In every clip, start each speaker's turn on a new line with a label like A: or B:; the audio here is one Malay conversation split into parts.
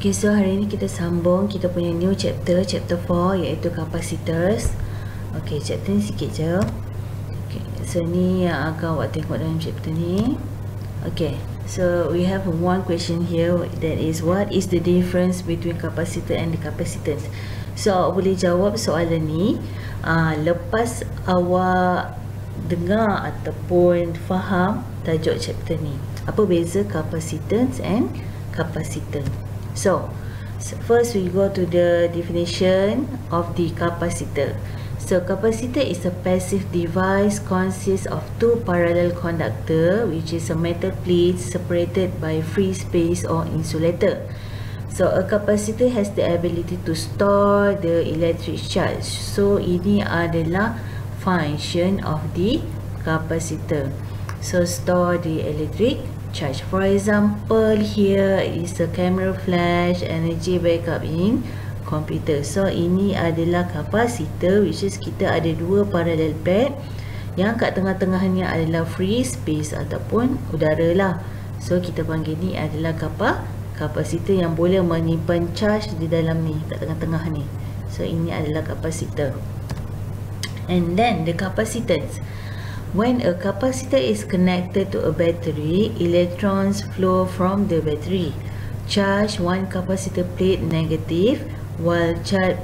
A: Okay, so hari ni kita sambung kita punya new chapter, chapter 4, iaitu capacitors. Okay, chapter ni sikit je. Okay, so ni yang akan awak tengok dalam chapter ni. Okay, so we have one question here, that is, what is the difference between capacitor and the capacitance? So awak boleh jawab soalan ni lepas awak dengar ataupun faham tajuk chapter ni. Apa beza capacitance and capacitor? So first we go to the definition of the capacitor. So capacitor is a passive device consists of two parallel conductor, which is a metal plate separated by free space or insulator. So a capacitor has the ability to store the electric charge. So ini adalah function of the capacitor. So store the electric charge. For example, here is a camera flash, energy backup in computer. So ini adalah capacitor, which is kita ada dua parallel plate yang kat tengah-tengahnya adalah free space ataupun udara lah. So kita panggil ni adalah capacitor yang boleh menyimpan charge di dalam ni, kat tengah-tengah ni. So ini adalah capacitor. And then the capacitance. When a capacitor is connected to a battery, electrons flow from the battery. Charge one capacitor plate negative, while charge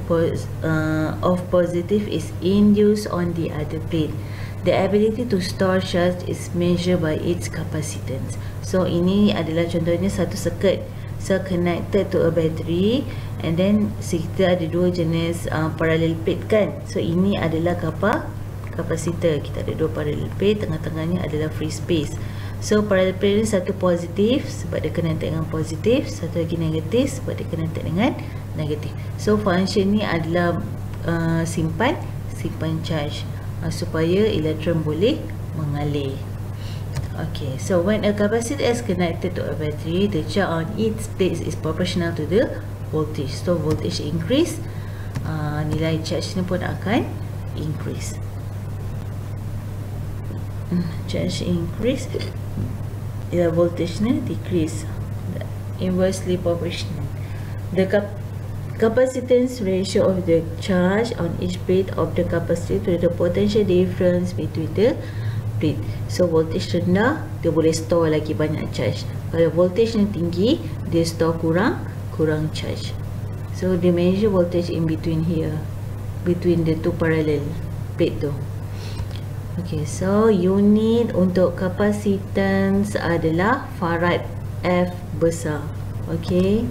A: of positive is induced on the other plate. The ability to store charge is measured by its capacitance. So ini adalah contohnya satu circuit. So connected to a battery, and then kita ada dua jenis parallel plate kan. So ini adalah capacitor. Kita ada dua parallel plate, tengah-tengahnya adalah free space. So parallel plate ni satu positif sebab dia connected dengan positif, satu lagi negatif sebab dia connected dengan negatif. So function ni adalah simpan charge supaya elektron boleh mengalir. Okay, so when a capacitor is connected to a battery, the charge on its plate is proportional to the voltage. So voltage increase, nilai charge ni pun akan increase. Charge increase, voltage ni decrease, inversely proportional. The capacitance ratio of the charge on each plate of the capacitor to the potential difference between the plate. So voltage rendah, dia boleh store lagi banyak charge. Kalau voltage ni tinggi, dia store kurang charge. So they measure voltage in between here, between the two parallel plate tu. Okay, so unit untuk capacitance adalah farad F besar. Okay,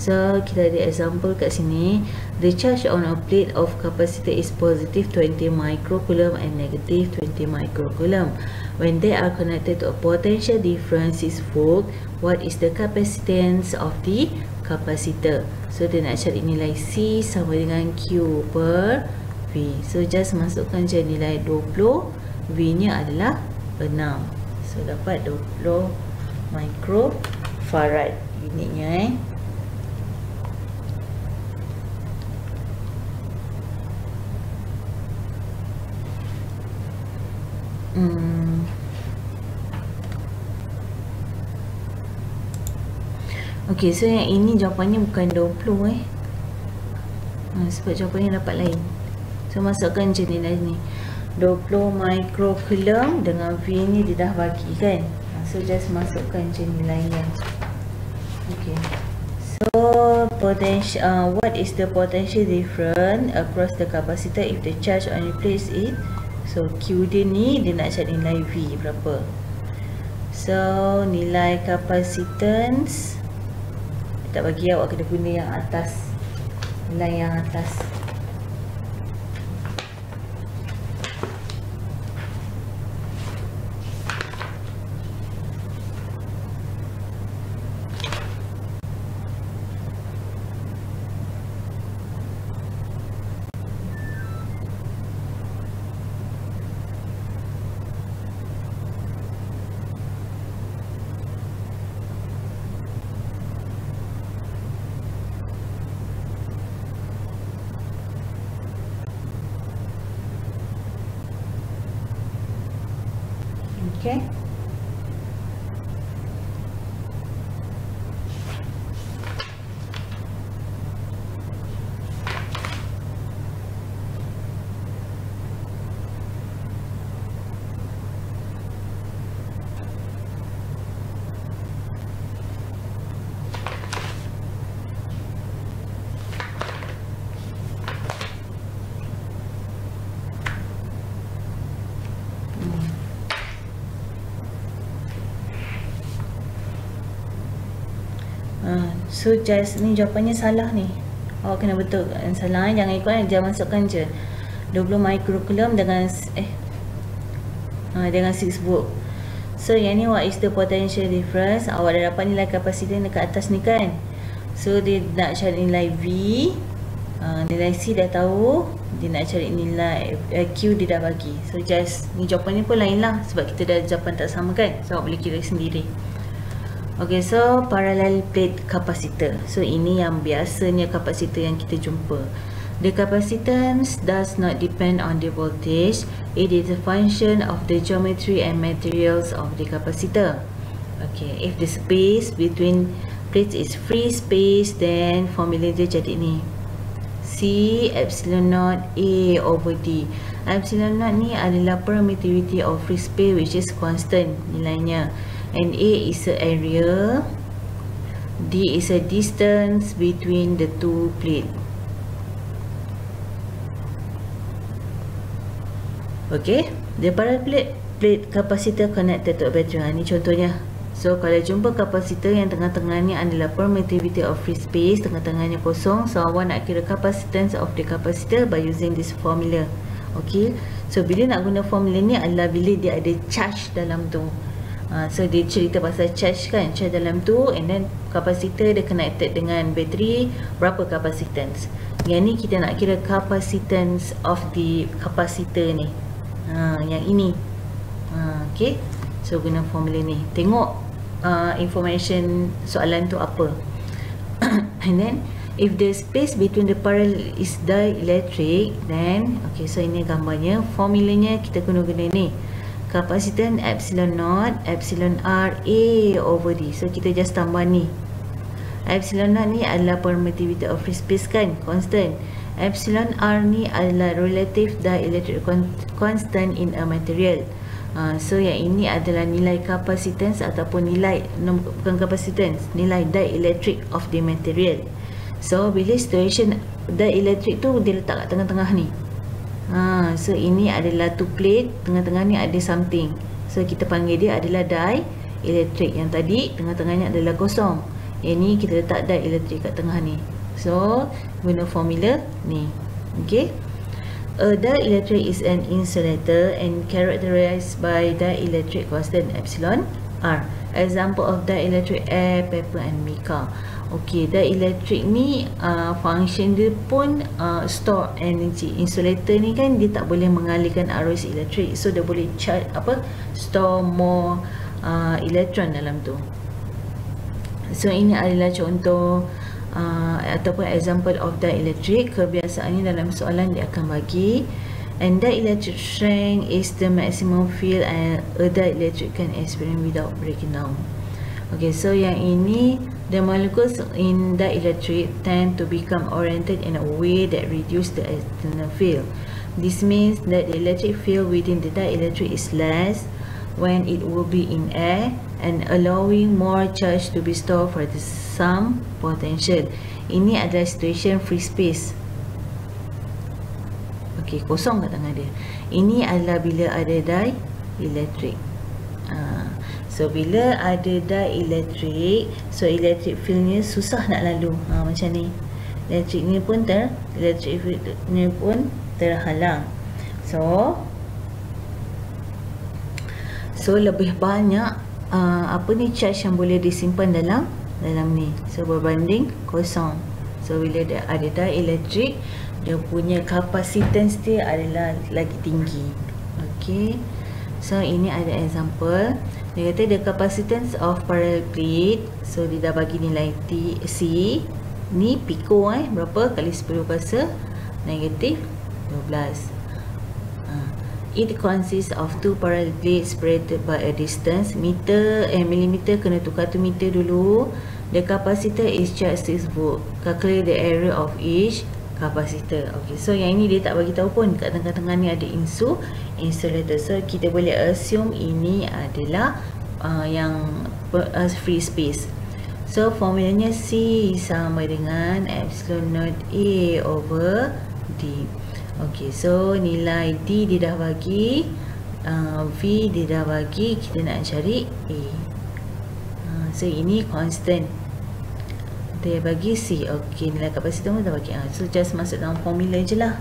A: so kita ada example kat sini. The charge on a plate of capacitor is positive 20 microcoulomb and negative 20 microcoulomb. When they are connected to a potential difference is volt, what is the capacitance of the capacitor? So dia nak cari nilai C sama dengan Q per V. So just masukkan je nilai 20, V nya adalah 6. So dapat 20 microfarad unitnya Okay, so yang ini jawapannya bukan 20 sebab jawapannya dapat lain. So masukkan je nilai ni 20 microcoulomb dengan V ni dia dah bagi kan. So just masukkan je nilainya. Okay, so potential, what is the potential difference across the capacitor if the charge on the plate is, so Q dia ni dia nak cari nilai V berapa. So nilai capacitance tak bagi, awak kena guna yang atas, nilai yang atas. Okay. So just ni jawapannya salah ni. Awak kena betul. Yang salah jangan ikut, jangan masukkan je 20 microcoulomb dengan dengan 6 volt. So yang ni what is the potential difference? Awak dah dapat nilai kapasitan dekat atas ni kan. So dia nak cari nilai V, nilai C dah tahu, dia nak cari nilai Q dia dah bagi. So just ni jawapan ni pun lain lah sebab kita dah jawapan tak sama kan. So awak boleh kira sendiri. Okay, so parallel plate capacitor. So ini yang biasanya kapasitor yang kita jumpa. The capacitance does not depend on the voltage. It is a function of the geometry and materials of the capacitor. Okay, if the space between plates is free space, then formula dia jadi ni. C epsilon naught A over D. Epsilon naught ni adalah permittivity of free space which is constant nilainya. And A is the area. D is a distance between the two plates. Okay, the parallel plate capacitor connected to a battery. Ini contohnya. So kalau jumpa kapasitor yang tengah-tengah ni adalah permittivity of free space, tengah-tengahnya kosong, so awak nak kira capacitance of the capacitor by using this formula. Okay, so bila nak guna formula ni adalah bila dia ada charge dalam tu. So dia cerita pasal charge kan, charge dalam tu, and then kapasitor dia connected dengan bateri, berapa capacitance. Yang ni kita nak kira capacitance of the capacitor ni. Yang ini. Okay, so guna formula ni. Tengok information soalan tu apa. And then if the space between the parallel is dielectric, then okay, so ini gambarnya. Formulanya kita guna ni. Capacitance epsilon naught epsilon R A over D. So kita just tambah ni. Epsilon naught ni adalah permittivity of free space kan, constant. Epsilon R ni adalah relative dielectric constant in a material. So yang ini adalah nilai capacitance ataupun nilai, bukan capacitance, nilai dielectric of the material. So bila situation dielectric tu dia letak kat tengah-tengah ni. So ini adalah two plate, tengah-tengah ni ada something. So kita panggil dia adalah dielectric. Yang tadi tengah-tengahnya adalah kosong. Yang ni kita letak dielectric kat tengah ni. So guna formula ni. Okay, a dielectric is an insulator and characterized by dielectric constant epsilon R. Example of dielectric: air, paper and mica. Okay, dielectric ni function dia pun store energy. Insulator ni kan dia tak boleh mengalirkan arus elektrik, so dia boleh charge store more elektron dalam tu. So ini adalah contoh ataupun example of dielectric. Kebiasaannya dalam soalan dia akan bagi, and dielectric strength is the maximum field a dielectric can experience without breaking down. Okay, so yang ini, the molecules in dielectric tend to become oriented in a way that reduce the external field. This means that the electric field within the dielectric is less when it will be in air, and allowing more charge to be stored for the some potential. Ini adalah situation free space. Okay, kosong kat tengah dia. Ini adalah bila ada dielectric. So bila ada dielectric, so electric fieldnya susah nak lalu. Macam ni. Electric ni pun terhalang. So lebih banyak charge yang boleh disimpan dalam ni. So berbanding kosong. So bila dia ada dielectric, dia punya kapasitans dia adalah lagi tinggi. Okay, so ini ada example. Dia kata the capacitance of parallel plate. So dia dah bagi nilai C. Ni pico berapa kali 10 kuasa negatif 12. It consists of two parallel plates separated by a distance. Millimeter kena tukar tu meter dulu. The capacitor is charged 6 volt. Calculate the area of each capacitor. Okay, so yang ini dia tak bagi tahu pun. Kat tengah-tengah ni ada insulator. So kita boleh assume ini adalah yang free space. So formulanya C sama dengan epsilon naught A over D. Okay, so nilai D dia dah bagi, V dia dah bagi, kita nak cari A. So ini constant. dia bagi C. Okey, nilai kapasitor pun dah bagi. So just masuk dalam formula je lah.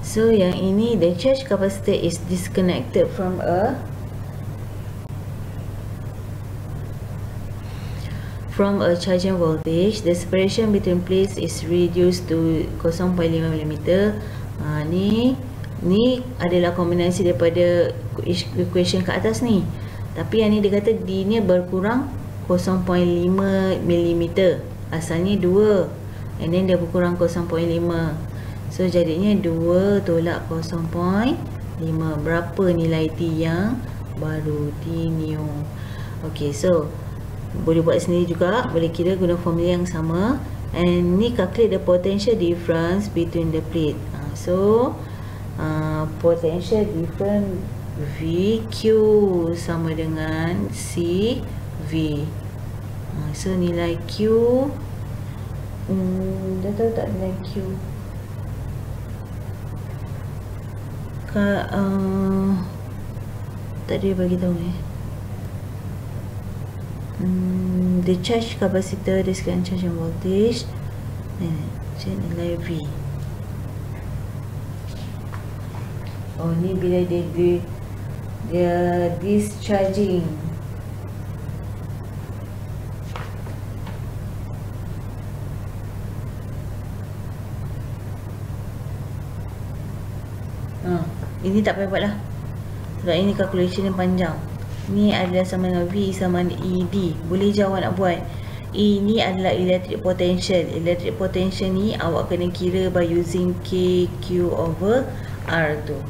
A: So yang ini, the charge capacitor is disconnected from a charging voltage. The separation between plates is reduced to 0.5 mm. Ni adalah kombinasi daripada equation kat atas ni. Tapi yang ni dia kata D ni berkurang 0.5 mm. Asalnya 2, and then dia berkurang 0.5. So jadinya 2 tolak 0.5. Berapa nilai T yang baru? T new. Okay, so boleh buat sendiri juga, boleh kira guna formula yang sama. And ni calculate the potential difference between the plate. So potential difference VQ sama dengan CV. So nilai Q, dah tahu tak nilai Q? Tak ada bagi tahu ni. The charge capacitor disconnect charging voltage, nilai V. Oh, ni bila dia discharging. Ini tak payah buat lah, sebab ini calculation yang panjang. Ni adalah sama dengan V sama dengan ED. Boleh je awak nak buat. Ini adalah electric potential. Electric potential ni awak kena kira by using KQ over R tu.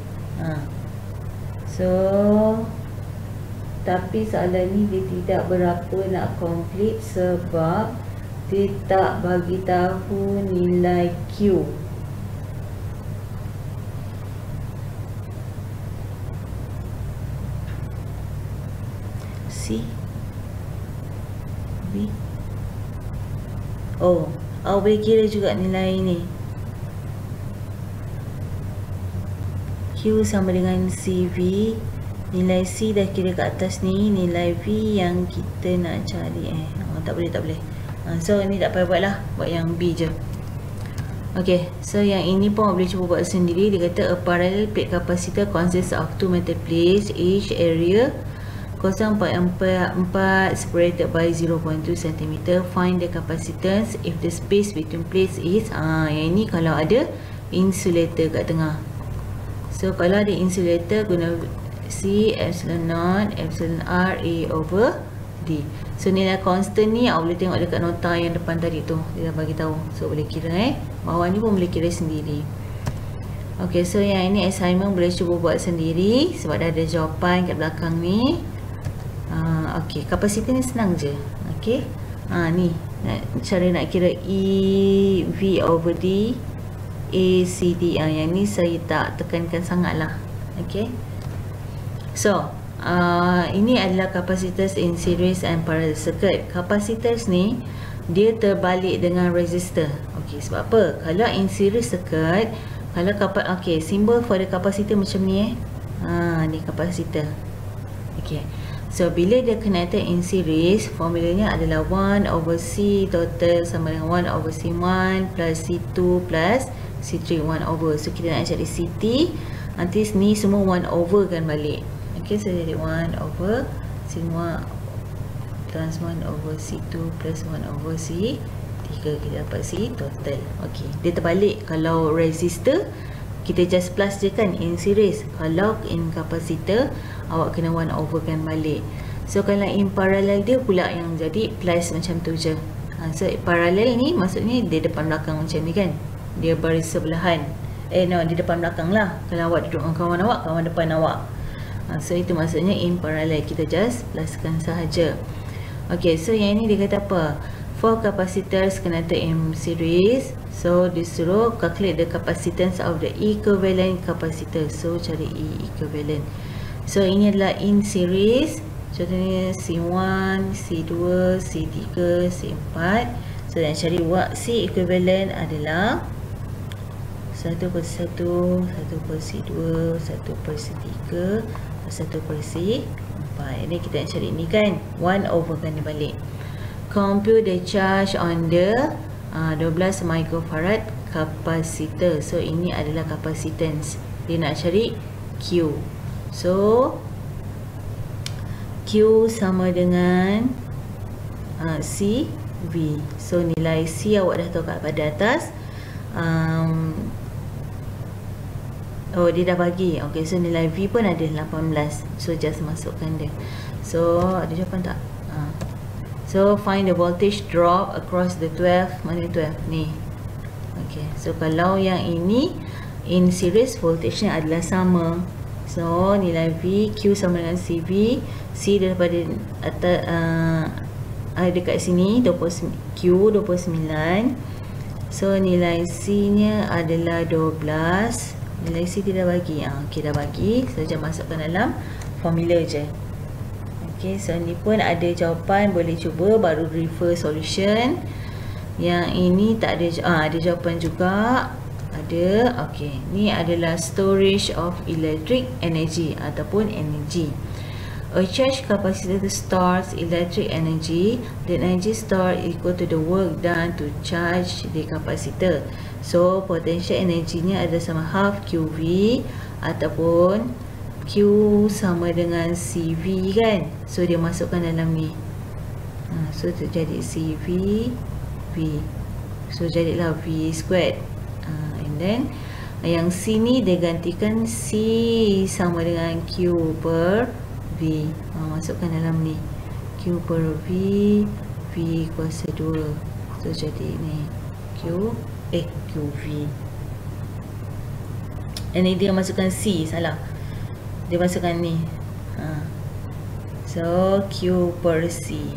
A: So tapi soalan ni dia tidak berapa nak complete sebab dia tak bagi tahu nilai Q. C B. Oh, awak boleh kira juga nilai ni. Q sama dengan CV. Nilai C dah kira kat atas ni. Nilai V yang kita nak cari. Tak boleh. So ni tak payah buat lah. Buat yang B je. Okay, so yang ini pun awak boleh cuba buat sendiri. Dia kata a parallel plate capacitor consists of two metal plates, each area 0.44 separated by 0.2 cm. Find the capacitance if the space between plates is yang ini kalau ada insulator kat tengah. So kalau ada insulator, guna C epsilon naught epsilon R A over D. So nilai constant ni awak boleh tengok dekat nota yang depan tadi tu, dia dah bagi tahu. So boleh kira bawah ni pun boleh kira sendiri. Okay, so yang ini assignment boleh cuba buat sendiri sebab dah ada jawapan kat belakang ni. Okay, kapasitor ni senang je. Okay, ni cara nak kira E V over D A C D. Yang ni saya tak tekankan sangat lah. Okay, so ini adalah capacitors in series and parallel circuit. Capacitors ni dia terbalik dengan resistor. Okay, sebab apa? Kalau in series circuit, kalau okay, symbol for the capacitor macam ni ni capactor. Okay, so bila dia connected in series, formulanya adalah 1 over C total sama dengan 1 over C1 plus C2 plus C3 1 over. So kita nak cari CT, nanti ni semua 1 over kan balik. Okay, so jadi 1 over C1 plus 1 over C2 plus 1 over C3, kita dapat C total. Okay, dia terbalik. Kalau resistor kita just plus je kan in series. Kalau in capacitor awak kena 1 over kan balik. So kalau in parallel dia pula yang jadi plus macam tu je. So parallel ni maksudnya dia depan belakang macam ni kan. Dia baris sebelahan. Dia depan belakang lah. Kalau awak duduk dengan kawan awak, kawan depan awak. So itu maksudnya in parallel. Kita just pluskan sahaja. Okay, so yang ini dia kata apa? For capacitors connected in series, so disuruh calculate the capacitance of the equivalent capacitor. So cari E equivalent. So ini adalah in series. Contohnya C1, C2, C3, C4. So yang cari C equivalent adalah 1/1, 1/2, 1/3, 1/C3, 1/C4. dapat. Ini kita nak cari ni kan, 1 over kan dia balik. Compute the charge on the 12 microfarad capacitor. So ini adalah capacitance. Dia nak cari Q. So Q sama dengan CV. So nilai C awak dah tahu kat pada atas. Oh, dia dah bagi. Okay, so nilai V pun ada 18. So just masukkan dia. So ada jawapan tak? So find the voltage drop across the 12. Mana 12 ni? Okay, so kalau yang ini in series, voltage nya adalah sama. So nilai V, Q sama dengan CV. C daripada atas, dekat sini 20, Q 29. So nilai C nya adalah 12. Nilai C dia dah bagi. Okay, dah bagi. So jangan masukkan dalam formula je. Okay, so ni pun ada jawapan, boleh cuba baru refer solution. Yang ini tak ada, ada jawapan juga. Ada. Okay, ni adalah storage of electric energy ataupun energy. A charge capacitor stores electric energy. The energy stored equal to the work done to charge the capacitor. So potential energinya ada sama half QV ataupun Q sama dengan CV kan. So dia masukkan dalam ni. So terjadi CV V. So jadilah V squared. And then yang C ni dia gantikan C sama dengan Q per V. Masukkan dalam ni. Q per V, V kuasa 2. So jadi ni QV. Ini dia masukkan C, salah. Dia masukkan ni. So Q per C.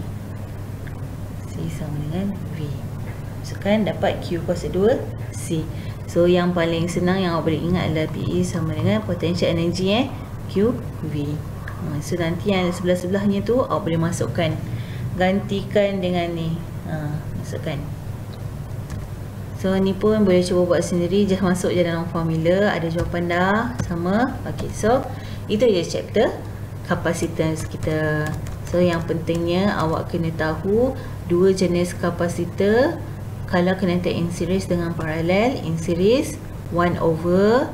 A: C sama dengan V. Masukkan, dapat Q kuasa 2 C. So yang paling senang yang awak boleh ingat adalah PE sama dengan potential energy QV. So nanti yang sebelah-sebelahnya tu awak boleh masukkan, gantikan dengan ni. Masukkan. So ni pun boleh cuba buat sendiri, just masuk je dalam formula. Ada jawapan dah sama. Okay, so itu je chapter capacitance kita. So yang pentingnya awak kena tahu dua jenis kapasitor. Kalau connected in series dengan parallel, in series 1 over,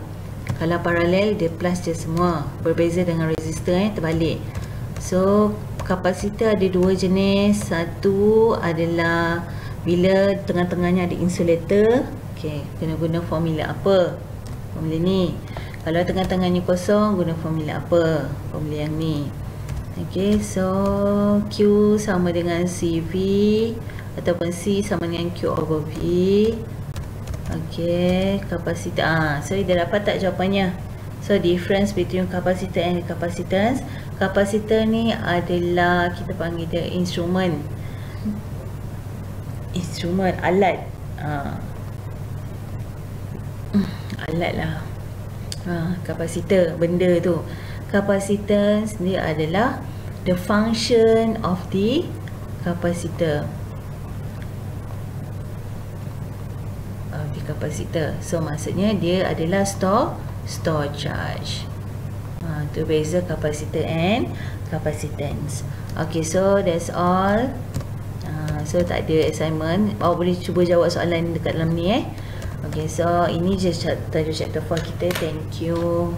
A: kalau parallel dia plus je semua. Berbeza dengan resistor terbalik. So kapasitor ada dua jenis. Satu adalah bila tengah-tengahnya ada insulator. Okay, kena guna formula apa? Formula ni. Kalau tengah-tengahnya kosong, guna formula apa? Formula yang ni. Okay, so Q sama dengan CV ataupun C sama dengan Q over V. Okay, kapasitor. So dah dapat tak jawapannya? So difference between capacitor and capacitance. Kapasitor ni adalah kita panggil dia instrumen. Instrumen, alat. Alat lah. Kapasitor, benda tu. Capacitance dia adalah the function of the capacitor. Kapasitor. So maksudnya dia adalah store charge. Tu beza kapasitor and capacitance. Okay, so that's all. So tak ada assignment. Awak boleh cuba jawab soalan dekat dalam ni Okay, so ini je chapter 4 kita. Thank you.